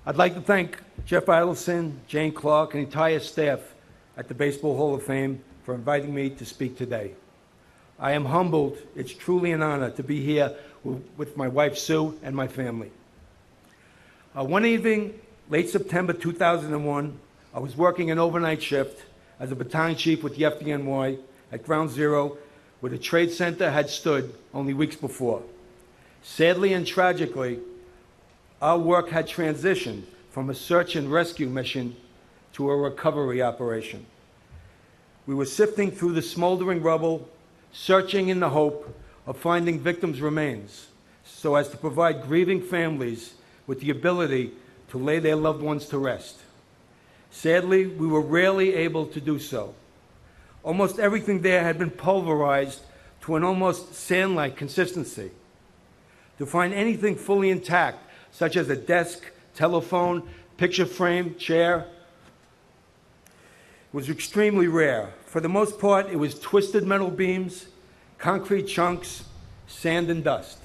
I'd like to thank Jeff Idelson, Jane Clark, and the entire staff at the Baseball Hall of Fame for inviting me to speak today. I am humbled. It's truly an honor to be here with my wife, Sue, and my family. One evening, late September 2001, I was working an overnight shift as a battalion chief with the FDNY at Ground Zero, where the Trade Center had stood only weeks before. Sadly and tragically, our work had transitioned from a search and rescue mission to a recovery operation. We were sifting through the smoldering rubble, searching in the hope of finding victims' remains, so as to provide grieving families with the ability to lay their loved ones to rest. Sadly, we were rarely able to do so. Almost everything there had been pulverized to an almost sand-like consistency. To find anything fully intact, such as a desk, telephone, picture frame, chair, was extremely rare. For the most part, it was twisted metal beams, concrete chunks, sand and dust.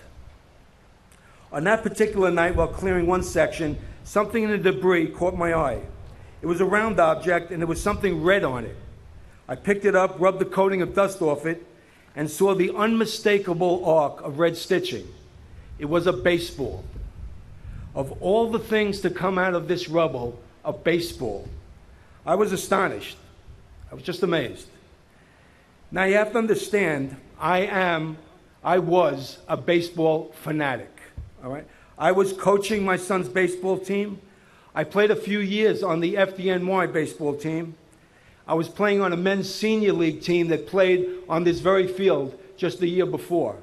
On that particular night, while clearing one section, something in the debris caught my eye. It was a round object, and there was something red on it. I picked it up, rubbed the coating of dust off it, and saw the unmistakable arc of red stitching. It was a baseball. Of all the things to come out of this rubble, a baseball. I was astonished. I was just amazed. Now you have to understand, I was a baseball fanatic, all right? I was coaching my son's baseball team. I played a few years on the FDNY baseball team. I was playing on a men's senior league team that played on this very field just the year before.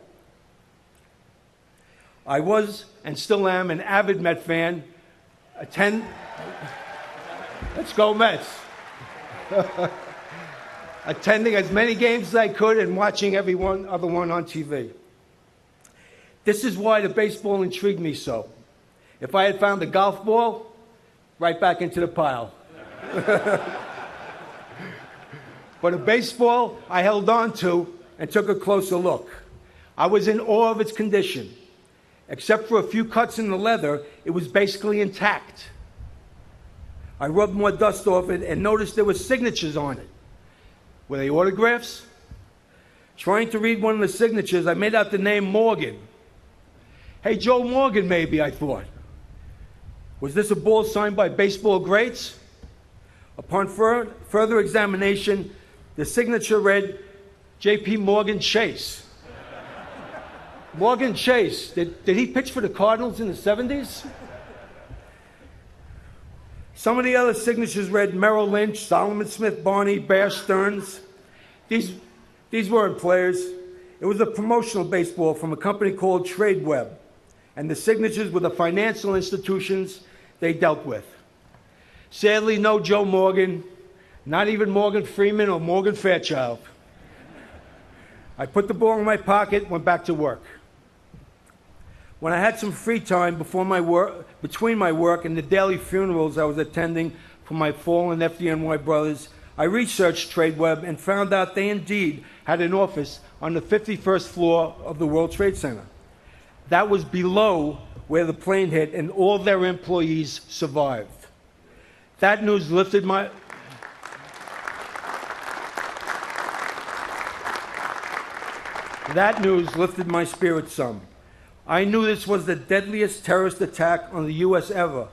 I was, and still am, an avid Met fan. Let's go Mets. Attending as many games as I could and watching every other one on TV. This is why the baseball intrigued me so. If I had found the golf ball, right back into the pile. But a baseball I held on to and took a closer look. I was in awe of its condition. Except for a few cuts in the leather, it was basically intact. I rubbed more dust off it and noticed there were signatures on it. Were they autographs? Trying to read one of the signatures, I made out the name Morgan. Hey, Joe Morgan, maybe, I thought. Was this a ball signed by baseball greats? Upon further examination, the signature read, J.P. Morgan Chase. Morgan Chase, did he pitch for the Cardinals in the 70s? Some of the other signatures read Merrill Lynch, Solomon Smith Barney, Bear Stearns. These weren't players. It was a promotional baseball from a company called TradeWeb, and the signatures were the financial institutions they dealt with. Sadly, no Joe Morgan, not even Morgan Freeman or Morgan Fairchild. I put the ball in my pocket, went back to work. When I had some free time between my work and the daily funerals I was attending for my fallen FDNY brothers, I researched TradeWeb and found out they indeed had an office on the 51st floor of the World Trade Center. That was below where the plane hit, and all their employees survived. That news lifted my spirits some. I knew this was the deadliest terrorist attack on the U.S. ever,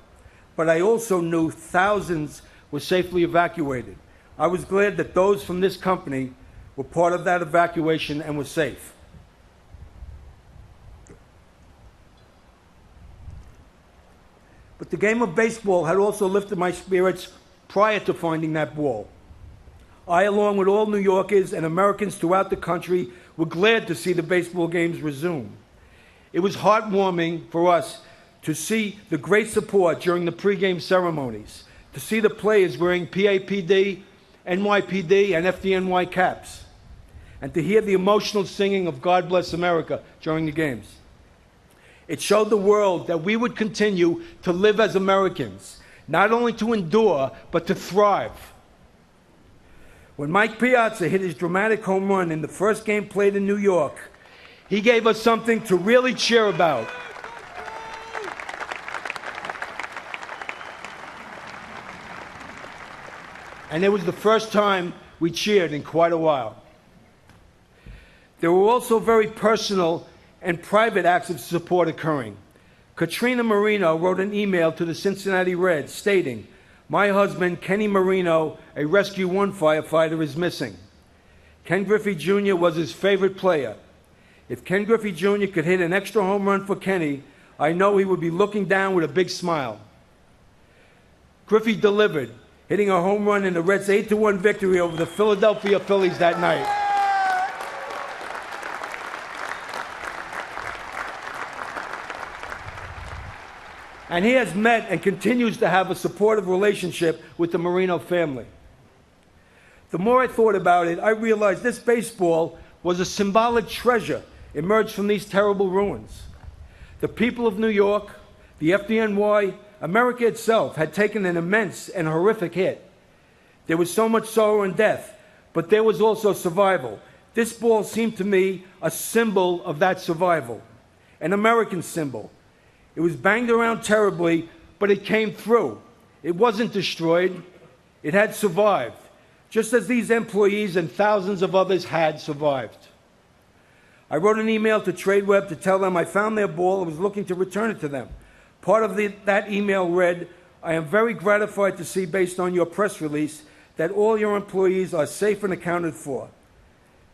but I also knew thousands were safely evacuated. I was glad that those from this company were part of that evacuation and were safe. But the game of baseball had also lifted my spirits prior to finding that ball. I, along with all New Yorkers and Americans throughout the country, were glad to see the baseball games resume. It was heartwarming for us to see the great support during the pregame ceremonies, to see the players wearing PAPD, NYPD, and FDNY caps, and to hear the emotional singing of God Bless America during the games. It showed the world that we would continue to live as Americans, not only to endure, but to thrive. When Mike Piazza hit his dramatic home run in the first game played in New York, he gave us something to really cheer about. and it was the first time we cheered in quite a while. There were also very personal and private acts of support occurring. Katrina Marino wrote an email to the Cincinnati Reds stating, "My husband, Kenny Marino, a Rescue 1 firefighter, is missing. Ken Griffey Jr. was his favorite player. If Ken Griffey Jr. could hit an extra home run for Kenny, I know he would be looking down with a big smile." Griffey delivered, hitting a home run in the Reds' 8-1 victory over the Philadelphia Phillies that night. And he has met and continues to have a supportive relationship with the Marino family. The more I thought about it, I realized this baseball was a symbolic treasure emerged from these terrible ruins. The people of New York, the FDNY, America itself had taken an immense and horrific hit. There was so much sorrow and death, but there was also survival. This ball seemed to me a symbol of that survival, an American symbol. It was banged around terribly, but it came through. It wasn't destroyed. It had survived, just as these employees and thousands of others had survived. I wrote an email to TradeWeb to tell them I found their ball and was looking to return it to them. Part of that email read, "I am very gratified to see, based on your press release, that all your employees are safe and accounted for.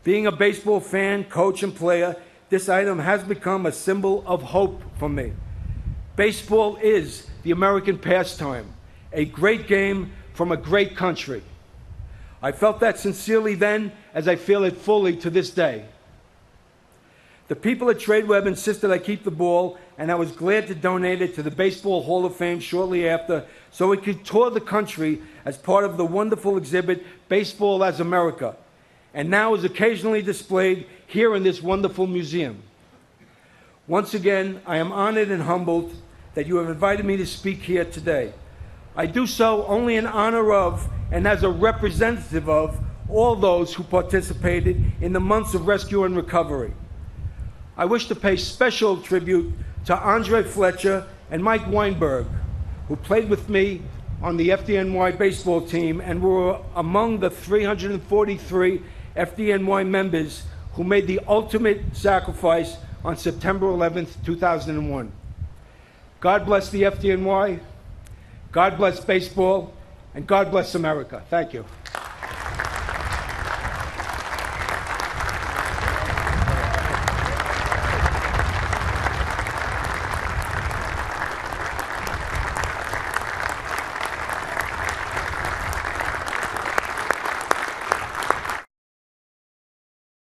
Being a baseball fan, coach, and player, this item has become a symbol of hope for me. Baseball is the American pastime, a great game from a great country. I felt that sincerely then, as I feel it fully to this day. The people at TradeWeb insisted I keep the ball, and I was glad to donate it to the Baseball Hall of Fame shortly after so it could tour the country as part of the wonderful exhibit, Baseball as America, and now is occasionally displayed here in this wonderful museum. Once again, I am honored and humbled that you have invited me to speak here today. I do so only in honor of and as a representative of all those who participated in the months of rescue and recovery. I wish to pay special tribute to Andre Fletcher and Mike Weinberg, who played with me on the FDNY baseball team and were among the 343 FDNY members who made the ultimate sacrifice on September 11th, 2001. God bless the FDNY, God bless baseball, and God bless America. Thank you.